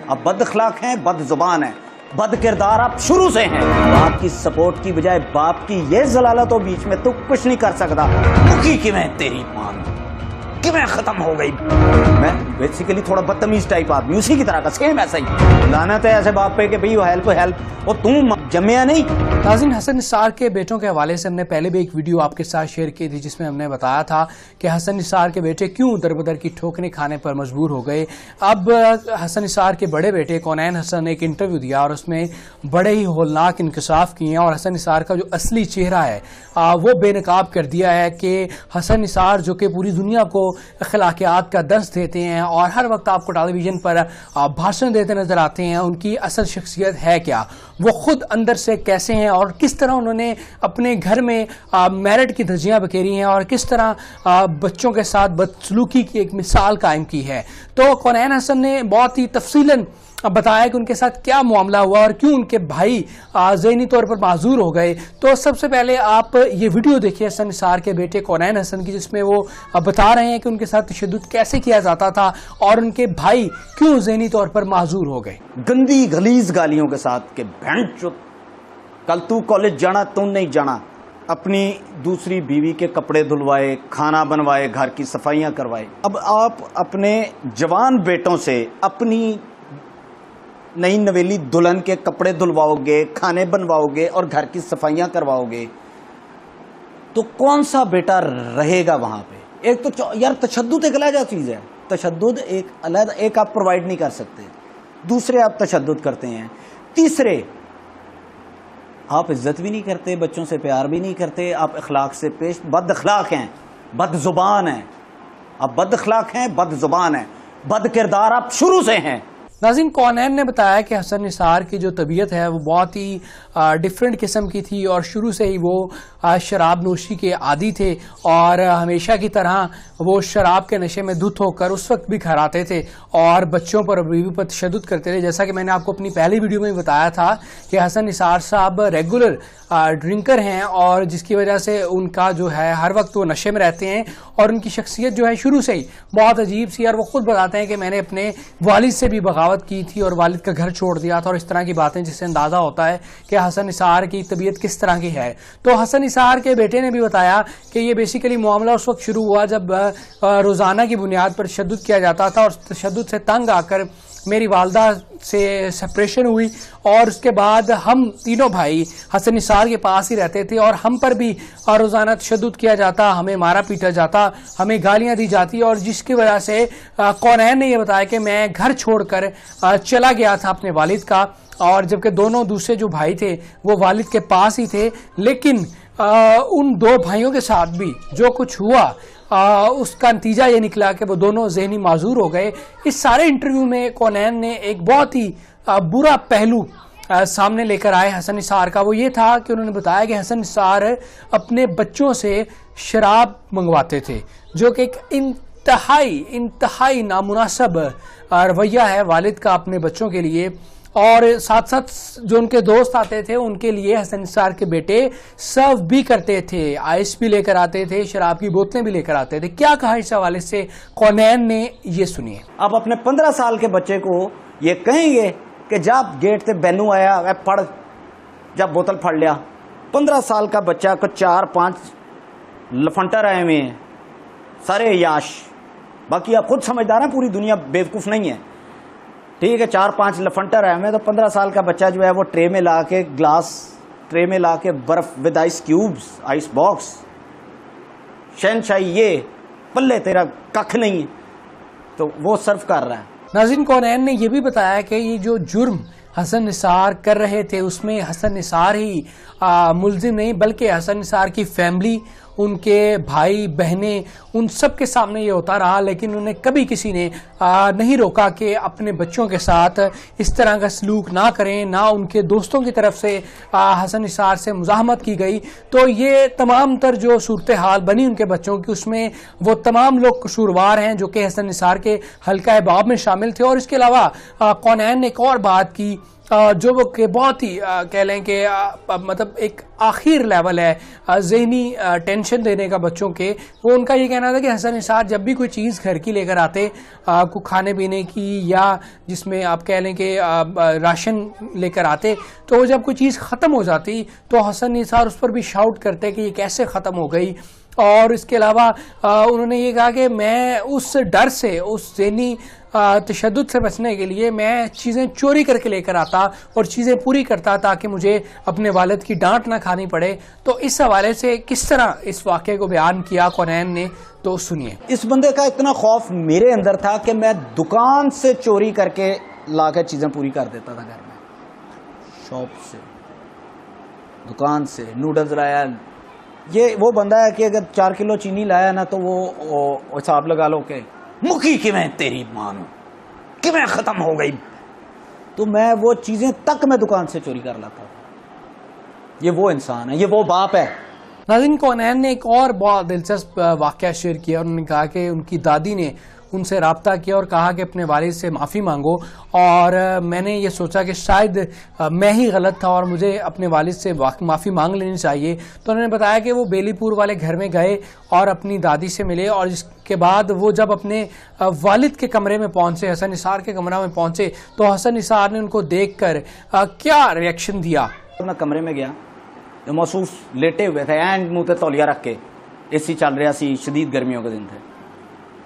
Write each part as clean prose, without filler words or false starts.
اب بد اخلاق ہیں، بد زبان ہیں، بد کردار آپ شروع سے ہیں. باپ کی سپورٹ کی بجائے باپ کی یہ ضلالت ہو بیچ میں تو کچھ نہیں کر سکتا. مکی کی میں تیری مان کہ میں ختم ہو گئی. میں بیسیکلی تھوڑا بدتمیز ٹائپ آدمی، اسی کی طرح کا سیم ایسا ہی. لعنت ہے ایسے باپ پہ کہ بھئی ہیلپ اور تم جمعہ نہیں. ناظرین، حسن نثار کے بیٹوں کے حوالے سے ہم نے پہلے بھی ایک ویڈیو آپ کے ساتھ شیئر کی تھی جس میں ہم نے بتایا تھا کہ حسن نثار کے بیٹے کیوں در بدر کی ٹھوکریں کھانے پر مجبور ہو گئے. اب حسن نثار کے بڑے بیٹے کونین حسن نے ایک انٹرویو دیا اور اس میں بڑے ہی ہولناک انکشاف کیے ہیں اور حسن نثار کا جو اصلی چہرہ ہے وہ بے نقاب کر دیا ہے کہ حسن نثار جو کہ پوری دنیا کو اخلاقیات کا درس دیتے ہیں اور ہر وقت آپ کو ٹیلی ویژن پر بھاشن دیتے نظر آتے ہیں، ان کی اصل شخصیت ہے کیا، وہ خود اندر سے کیسے ہیں اور کس طرح انہوں نے اپنے گھر میں میرٹ کی دھجیاں بکھیری ہیں اور کس طرح بچوں کے ساتھ بدسلوکی کی ایک مثال قائم کی ہے. تو کونین حسن نے بہت ہی تفصیلاً بتایا کہ ان کے ساتھ کیا معاملہ ہوا اور کیوں ان کے بھائی ذہنی طور پر معذور ہو گئے. تو سب سے پہلے آپ یہ ویڈیو دیکھیے حسن نثار کے بیٹے کونین حسن کی، جس میں وہ بتا رہے ہیں کہ ان کے ساتھ تشدد کیسے کیا جاتا تھا اور ان کے بھائی کیوں ذہنی طور پر معذور ہو گئے. گندی غلیظ گالیوں کے ساتھ کہ بہن چو کل تو کالج جانا تو نہیں جانا، اپنی دوسری بیوی کے کپڑے دھلوائے، کھانا بنوائے، گھر کی صفائیاں کروائے. اب آپ اپنے جوان بیٹوں سے اپنی نئی نویلی دلہن کے کپڑے دھلواؤ گے، کھانے بنواؤ گے اور گھر کی صفائیاں کرواؤ گے تو کون سا بیٹا رہے گا وہاں پہ؟ ایک تو یار تشدد ایک علیحدہ چیز ہے، تشدد ایک علیحدہ، ایک آپ پرووائڈ نہیں کر سکتے، دوسرے آپ تشدد کرتے ہیں، تیسرے آپ عزت بھی نہیں کرتے، بچوں سے پیار بھی نہیں کرتے، آپ اخلاق سے پیش بد اخلاق ہیں، بد زبان ہیں. آپ بد اخلاق ہیں، بد زبان ہیں، بد کردار آپ شروع سے ہیں. ناظرین، کونین نے بتایا کہ حسن نثار کی جو طبیعت ہے وہ بہت ہی ڈیفرنٹ قسم کی تھی اور شروع سے ہی وہ شراب نوشی کے عادی تھے اور ہمیشہ کی طرح وہ شراب کے نشے میں دھت ہو کر اس وقت بھی گھر آتے تھے اور بچوں پر اور بیوی پر تشدد کرتے تھے. جیسا کہ میں نے آپ کو اپنی پہلی ویڈیو میں بتایا تھا کہ حسن نثار صاحب ریگولر ڈرنکر ہیں اور جس کی وجہ سے ان کا جو ہے ہر وقت وہ نشے میں رہتے ہیں اور ان کی شخصیت جو ہے شروع سے ہی بہت عجیب سی. اور وہ خود بتاتے ہیں کہ میں نے اپنے والد سے بھی بغاوت کی تھی اور والد کا گھر چھوڑ دیا تھا اور اس طرح کی باتیں، جس سے اندازہ ہوتا ہے کہ حسن نثار کی طبیعت کس طرح کی ہے. تو حسن نثار کے بیٹے نے بھی بتایا کہ یہ بیسیکلی معاملہ اس وقت شروع ہوا جب روزانہ کی بنیاد پر تشدد کیا جاتا تھا اور تشدد سے تنگ آ کر میری والدہ سے سپریشن ہوئی اور اس کے بعد ہم تینوں بھائی حسن نثار کے پاس ہی رہتے تھے اور ہم پر بھی روزانہ تشدد کیا جاتا، ہمیں مارا پیٹا جاتا، ہمیں گالیاں دی جاتی اور جس کی وجہ سے کونین نے یہ بتایا کہ میں گھر چھوڑ کر چلا گیا تھا اپنے والد کا، اور جبکہ دونوں دوسرے جو بھائی تھے وہ والد کے پاس ہی تھے. لیکن ان دو بھائیوں کے ساتھ بھی جو کچھ ہوا اس کا نتیجہ یہ نکلا کہ وہ دونوں ذہنی معذور ہو گئے. اس سارے انٹرویو میں کونین نے ایک بہت ہی برا پہلو سامنے لے کر آئے حسن نثار کا. وہ یہ تھا کہ انہوں نے بتایا کہ حسن نثار اپنے بچوں سے شراب منگواتے تھے، جو کہ ایک انتہائی نامناسب رویہ ہے والد کا اپنے بچوں کے لیے. اور ساتھ ساتھ جو ان کے دوست آتے تھے ان کے لیے حسن نثار کے بیٹے سرو بھی کرتے تھے، آئس بھی لے کر آتے تھے، شراب کی بوتلیں بھی لے کر آتے تھے. کیا کہا اس حوالے سے کونین نے، یہ سنیے. آپ اپنے 15 سال کے بچے کو یہ کہیں گے کہ جب گیٹ سے بینو آیا پڑھ، جب بوتل پھڑ لیا. 15 سال کا بچہ کو 4-5 لفنٹر آئے ہوئے ہیں، سارے یاش، باقی آپ خود سمجھدار ہیں، پوری دنیا بیوقوف نہیں ہے. ٹھیک ہے، 4-5 لفنٹر آئے ہوئے، تو 15 سال کا بچہ جو ہے وہ ٹرے میں لا کے، گلاس ٹرے میں لا کے برف with ice cubes, ice box, شہنشاہی یہ پلے تیرا ککھ نہیں ہے، تو وہ سرو کر رہا ہے. ناظرین، کونین نے یہ بھی بتایا کہ یہ جو جرم حسن نثار کر رہے تھے اس میں حسن نثار ہی ملزم نہیں بلکہ حسن نثار کی فیملی، ان کے بھائی بہنیں، ان سب کے سامنے یہ ہوتا رہا، لیکن انہیں کبھی کسی نے نہیں روکا کہ اپنے بچوں کے ساتھ اس طرح کا سلوک نہ کریں، نہ ان کے دوستوں کی طرف سے حسن نثار سے مزاحمت کی گئی. تو یہ تمام تر جو صورتحال بنی ان کے بچوں کی، اس میں وہ تمام لوگ قصوروار ہیں جو کہ حسن نثار کے حلقہ باب میں شامل تھے. اور اس کے علاوہ کونین نے ایک اور بات کی جو وہ کہ بہت ہی کہہ لیں کہ مطلب ایک آخر لیول ہے ذہنی ٹینشن دینے کا بچوں کے. وہ ان کا یہ کہنا تھا کہ حسن نثار جب بھی کوئی چیز گھر کی لے کر آتے کو کھانے پینے کی یا جس میں آپ کہہ لیں کہ راشن لے کر آتے, تو جب کوئی چیز ختم ہو جاتی تو حسن نثار اس پر بھی شاؤٹ کرتے کہ یہ کیسے ختم ہو گئی. اور اس کے علاوہ انہوں نے یہ کہا کہ میں اس ڈر سے, اس ذہنی تشدد سے بچنے کے لیے میں چیزیں چوری کر کے لے کر آتا اور چیزیں پوری کرتا تاکہ مجھے اپنے والد کی ڈانٹ نہ کھانی پڑے. تو اس حوالے سے کس طرح اس واقعے کو بیان کیا کونین نے, تو سنیے. اس بندے کا اتنا خوف میرے اندر تھا کہ میں دکان سے چوری کر کے لا کے چیزیں پوری کر دیتا تھا گھر میں. شاپ سے, دکان سے نوڈلز لایا. یہ وہ بندہ ہے کہ اگر 4 کلو چینی لایا نا تو وہ حساب لگا لو کہ مکی کہ میں تیری مانوں کہ میں ختم ہو گئی. تو میں وہ چیزیں تک میں دکان سے چوری کر لاتا تھا. یہ وہ انسان ہے, یہ وہ باپ ہے. ناظرین, کونین نے ایک اور بہت دلچسپ واقعہ شیئر کیا. انہوں نے کہا کہ ان کی دادی نے ان سے رابطہ کیا اور کہا کہ اپنے والد سے معافی مانگو, اور میں نے یہ سوچا کہ شاید میں ہی غلط تھا اور مجھے اپنے والد سے معافی مانگ لینی چاہیے. تو انہوں نے بتایا کہ وہ بیلی پور والے گھر میں گئے اور اپنی دادی سے ملے, اور اس کے بعد وہ جب اپنے والد کے کمرے میں پہنچے, حسن نثار کے کمرہ میں پہنچے, تو حسن نثار نے ان کو دیکھ کر کیا ریئیکشن دیا. میں کمرے میں گیا, محسوس لیٹے ہوئے تھے اینڈ منہ تے تولیہ رکھ کے, اے سی چل رہا سی, شدید گرمیوں کے دن تھے.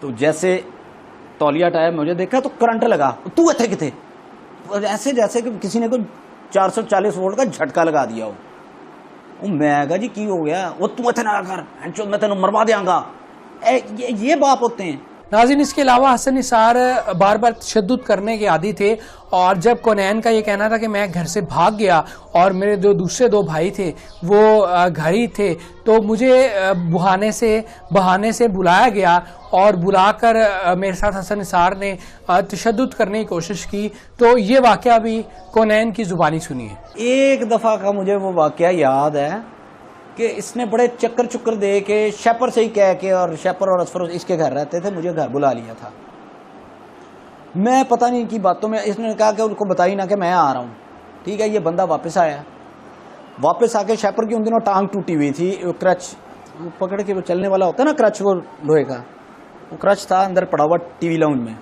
تو جیسے تولیہ ہٹایا مجھے دیکھا تو کرنٹ لگا. تو اتنے کتنے ایسے جیسے کہ کسی نے کوئی 440 وولٹ کا جھٹکا لگا دیا ہو. میں کہا جی کی ہو گیا؟ وہ تو اتنے نہ کر, میں تینوں مروا دیاں گا. یہ باپ ہوتے ہیں. ناظرین, اس کے علاوہ حسن نثار بار بار تشدد کرنے کے عادی تھے, اور جب کونین کا یہ کہنا تھا کہ میں گھر سے بھاگ گیا اور میرے جو دوسرے 2 بھائی تھے وہ گھر ہی تھے, تو مجھے بہانے سے بلایا گیا اور بلا کر میرے ساتھ حسن نثار نے تشدد کرنے کی کوشش کی. تو یہ واقعہ بھی کونین کی زبانی سنی ہے. ایک دفعہ کا مجھے وہ واقعہ یاد ہے کہ اس نے بڑے چکر دے کے شیپر سے ہی کہہ کے, اور شیپر اور اصفر اس کے گھر رہتے تھے, مجھے گھر بلا لیا تھا. میں پتہ نہیں کی باتوں میں اس نے کہا کہ ان کو بتائی نہ کہ میں آ رہا ہوں. ٹھیک ہے, یہ بندہ واپس آیا. واپس آ کے شیپر کی ان دنوں ٹانگ ٹوٹی ہوئی تھی, کرچ پکڑ کے وہ چلنے والا ہوتا ہے نا کرچ, وہ لوہے کا وہ کرچ تھا اندر پڑا ہوا ٹی وی لاؤنج میں.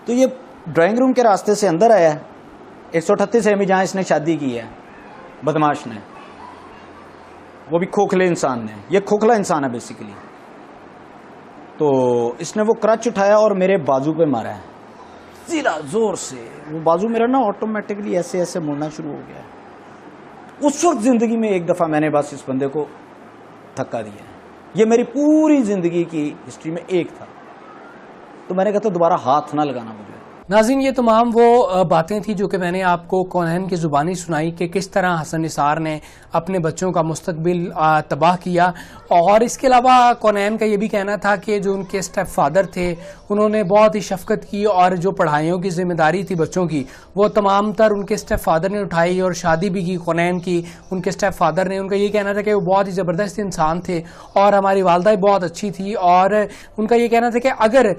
تو یہ ڈرائنگ روم کے راستے سے اندر آیا 138 سے جہاں اس نے شادی کی ہے, بدماش نے, وہ بھی کھوکھلے انسان نے. یہ کھوکھلا انسان ہے بیسیکلی. تو اس نے وہ کرچ اٹھایا اور میرے بازو پہ مارا ہے زیرہ زور سے. وہ بازو میرا نا آٹومیٹکلی ایسے ایسے مڑنا شروع ہو گیا. اس وقت زندگی میں ایک دفعہ میں نے بس اس بندے کو دھکا دیا. یہ میری پوری زندگی کی ہسٹری میں ایک تھا. تو میں نے کہا تو دوبارہ ہاتھ نہ لگانا مجھے. ناظرین, یہ تمام وہ باتیں تھیں جو کہ میں نے آپ کو کونین کی زبانی سنائی کہ کس طرح حسن نثار نے اپنے بچوں کا مستقبل تباہ کیا. اور اس کے علاوہ کونین کا یہ بھی کہنا تھا کہ جو ان کے اسٹیپ فادر تھے انہوں نے بہت ہی شفقت کی, اور جو پڑھائیوں کی ذمہ داری تھی بچوں کی وہ تمام تر ان کے اسٹیپ فادر نے اٹھائی, اور شادی بھی کی کونین کی ان کے اسٹیپ فادر نے. ان کا یہ کہنا تھا کہ وہ بہت ہی زبردست انسان تھے, اور ہماری والدہ بہت اچھی تھی, اور ان کا یہ کہنا تھا کہ اگر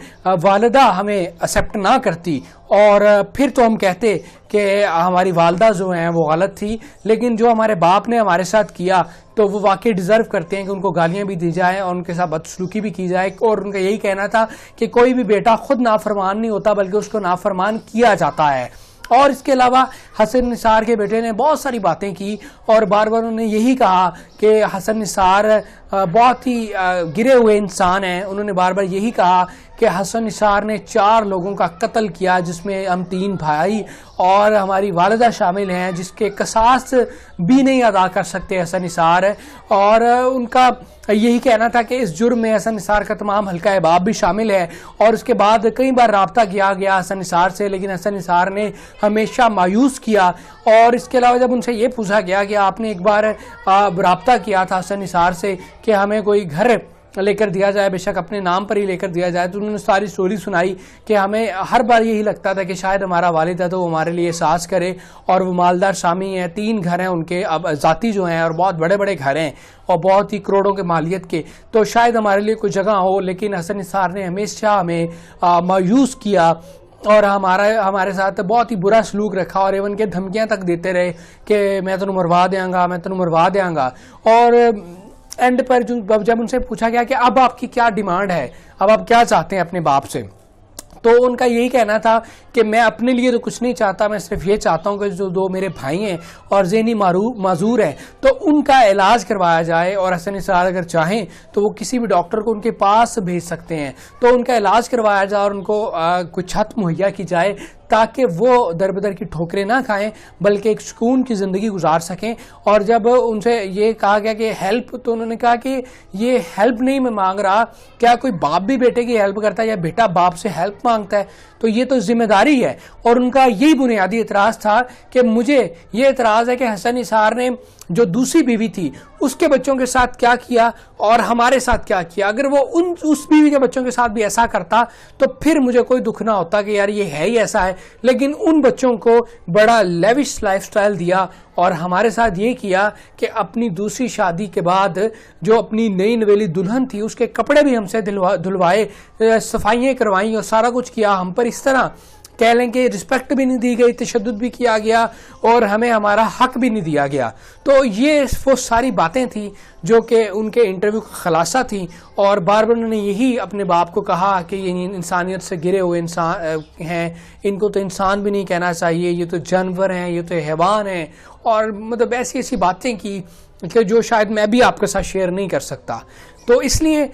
والدہ ہمیں ایکسیپٹ نہ کرتی اور پھر تو ہم کہتے کہ ہماری والدہ جو ہیں وہ غلط تھی, لیکن جو ہمارے باپ نے ہمارے ساتھ کیا تو وہ واقعی ڈیزرو کرتے ہیں کہ ان کو گالیاں بھی دی جائیں اور ان کے ساتھ بدسلوکی بھی کی جائے. اور ان کا یہی کہنا تھا کہ کوئی بھی بیٹا خود نافرمان نہیں ہوتا بلکہ اس کو نافرمان کیا جاتا ہے. اور اس کے علاوہ حسن نثار کے بیٹے نے بہت ساری باتیں کی, اور بار بار انہوں نے یہی کہا کہ حسن نثار بہت ہی گرے ہوئے انسان ہیں. انہوں نے بار بار یہی کہا کہ حسن نثار نے 4 لوگوں کا قتل کیا, جس میں ہم 3 بھائی اور ہماری والدہ شامل ہیں, جس کے قصاص بھی نہیں ادا کر سکتے حسن نثار. اور ان کا یہی کہنا تھا کہ اس جرم میں حسن نثار کا تمام حلقہ احباب بھی شامل ہے. اور اس کے بعد کئی بار رابطہ کیا گیا حسن نثار سے, لیکن حسن نثار نے ہمیشہ مایوس کیا. اور اس کے علاوہ جب ان سے یہ پوچھا گیا کہ آپ نے ایک بار رابطہ کیا تھا حسن نثار سے کہ ہمیں کوئی گھر لے کر دیا جائے, بے شک اپنے نام پر ہی لے کر دیا جائے, تو انہوں نے ساری سٹوری سنائی کہ ہمیں ہر بار یہی لگتا تھا کہ شاید ہمارا والد ہے تو وہ ہمارے لیے احساس کرے, اور وہ مالدار شامی ہیں, 3 گھر ہیں ان کے اب ذاتی جو ہیں, اور بہت بڑے بڑے گھر ہیں اور بہت ہی کروڑوں کے مالیت کے, تو شاید ہمارے لیے کوئی جگہ ہو. لیکن حسن نثار نے ہمیشہ ہمیں مایوس کیا. اور ہمارے ساتھ بہت ہی برا سلوک رکھا اور ایون کہ دھمکیاں تک دیتے رہے کہ میں تینوں مروا دیاں گا، میں تینوں مروا دیاں گا. اور اینڈ پر جب ان سے پوچھا گیا کہ اب آپ کی کیا ڈیمانڈ ہے، اب آپ کیا چاہتے ہیں اپنے باپ سے، تو ان کا یہی کہنا تھا کہ میں اپنے لیے تو کچھ نہیں چاہتا، میں صرف یہ چاہتا ہوں کہ جو 2 میرے بھائی ہیں اور ذہنی معذور ہیں تو ان کا علاج کروایا جائے، اور حسن نثار اگر چاہیں تو وہ کسی بھی ڈاکٹر کو ان کے پاس بھیج سکتے ہیں، تو ان کا علاج کروایا جائے اور ان کو کوئی چھت مہیا کی جائے تاکہ وہ در بدر کی ٹھوکریں نہ کھائیں بلکہ ایک سکون کی زندگی گزار سکیں. اور جب ان سے یہ کہا گیا کہ ہیلپ، تو انہوں نے کہا کہ یہ ہیلپ نہیں میں مانگ رہا، کیا کوئی باپ بھی بیٹے کی ہیلپ کرتا ہے یا بیٹا باپ سے ہیلپ مانگتا ہے؟ تو یہ تو ذمہ داری ہے. اور ان کا یہی بنیادی اعتراض تھا کہ مجھے یہ اعتراض ہے کہ حسن نثار نے جو دوسری بیوی تھی اس کے بچوں کے ساتھ کیا کیا اور ہمارے ساتھ کیا کیا. اگر وہ اس بیوی کے بچوں کے ساتھ بھی ایسا کرتا تو پھر مجھے کوئی دکھ نہ ہوتا کہ یار یہ ہے ہی ایسا ہے، لیکن ان بچوں کو بڑا لیوش لائف سٹائل دیا اور ہمارے ساتھ یہ کیا کہ اپنی دوسری شادی کے بعد جو اپنی نئی نویلی دلہن تھی اس کے کپڑے بھی ہم سے دھلوائے، صفائیاں کروائیں اور سارا کچھ کیا. ہم پر اس طرح کہہ لیں کہ رسپیکٹ بھی نہیں دی گئی، تشدد بھی کیا گیا اور ہمیں ہمارا حق بھی نہیں دیا گیا. تو یہ وہ ساری باتیں تھیں جو کہ ان کے انٹرویو کا خلاصہ تھی، اور بار بار انہوں نے یہی اپنے باپ کو کہا کہ یہ انسانیت سے گرے ہوئے انسان ہیں، ان کو تو انسان بھی نہیں کہنا چاہیے، یہ تو جانور ہیں، یہ تو حیوان ہیں، اور مطلب ایسی باتیں کی کہ جو شاید میں بھی آپ کے ساتھ شیئر نہیں کر سکتا. تو اس لیے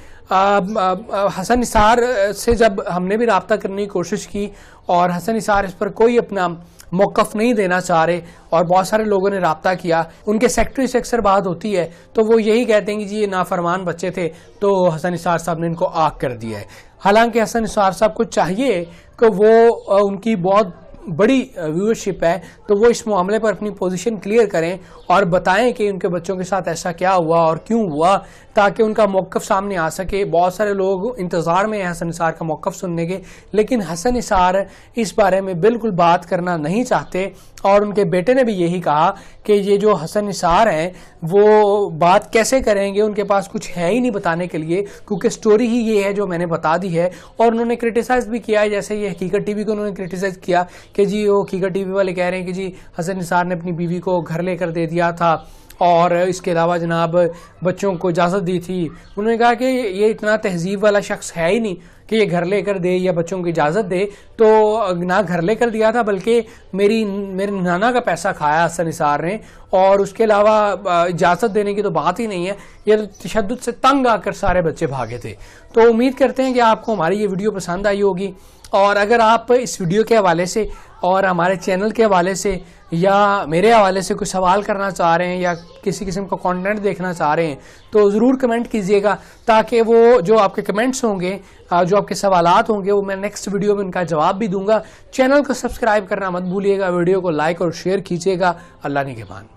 حسن نثار سے جب ہم نے بھی رابطہ کرنے کی کوشش کی اور حسن نثار اس پر کوئی اپنا موقف نہیں دینا چاہ رہے، اور بہت سارے لوگوں نے رابطہ کیا، ان کے سیکٹری سے اکثر بات ہوتی ہے تو وہ یہی کہتے ہیں کہ جی یہ نافرمان بچے تھے، تو حسن نثار صاحب نے ان کو آگ کر دیا ہے. حالانکہ حسن نثار صاحب کو چاہیے کہ وہ ان کی بہت بڑی ویورشپ ہے تو وہ اس معاملے پر اپنی پوزیشن کلیئر کریں اور بتائیں کہ ان کے بچوں کے ساتھ ایسا کیا ہوا اور کیوں ہوا، تاکہ ان کا موقف سامنے آ سکے. بہت سارے لوگ انتظار میں ہیں حسن نثار کا موقف سننے کے، لیکن حسن نثار اس بارے میں بالکل بات کرنا نہیں چاہتے، اور ان کے بیٹے نے بھی یہی کہا کہ یہ جو حسن نثار ہیں وہ بات کیسے کریں گے، ان کے پاس کچھ ہے ہی نہیں بتانے کے لیے، کیونکہ سٹوری ہی یہ ہے جو میں نے بتا دی ہے. اور انہوں نے کرٹیسائز بھی کیا ہے، جیسے یہ حقیقت ٹی وی کو انہوں نے کرٹیسائز کیا کہ جی وہ حقیقت ٹی وی والے کہہ رہے ہیں کہ جی حسن نثار نے اپنی بیوی کو گھر لے کر دے دیا تھا اور اس کے علاوہ جناب بچوں کو اجازت دی تھی. انہوں نے کہا کہ یہ اتنا تہذیب والا شخص ہے ہی نہیں کہ یہ گھر لے کر دے یا بچوں کو اجازت دے. تو نہ گھر لے کر دیا تھا بلکہ میرے نانا کا پیسہ کھایا حسن نثار نے، اور اس کے علاوہ اجازت دینے کی تو بات ہی نہیں ہے، یہ تشدد سے تنگ آ کر سارے بچے بھاگے تھے. تو امید کرتے ہیں کہ آپ کو ہماری یہ ویڈیو پسند آئی ہوگی، اور اگر آپ اس ویڈیو کے حوالے سے اور ہمارے چینل کے حوالے سے یا میرے حوالے سے کوئی سوال کرنا چاہ رہے ہیں یا کسی قسم کا کانٹینٹ دیکھنا چاہ رہے ہیں تو ضرور کمنٹ کیجئے گا، تاکہ وہ جو آپ کے کمنٹس ہوں گے، جو آپ کے سوالات ہوں گے، وہ میں نیکسٹ ویڈیو میں ان کا جواب بھی دوں گا. چینل کو سبسکرائب کرنا مت بھولیے گا، ویڈیو کو لائک اور شیئر کیجئے گا. اللہ نگہبان.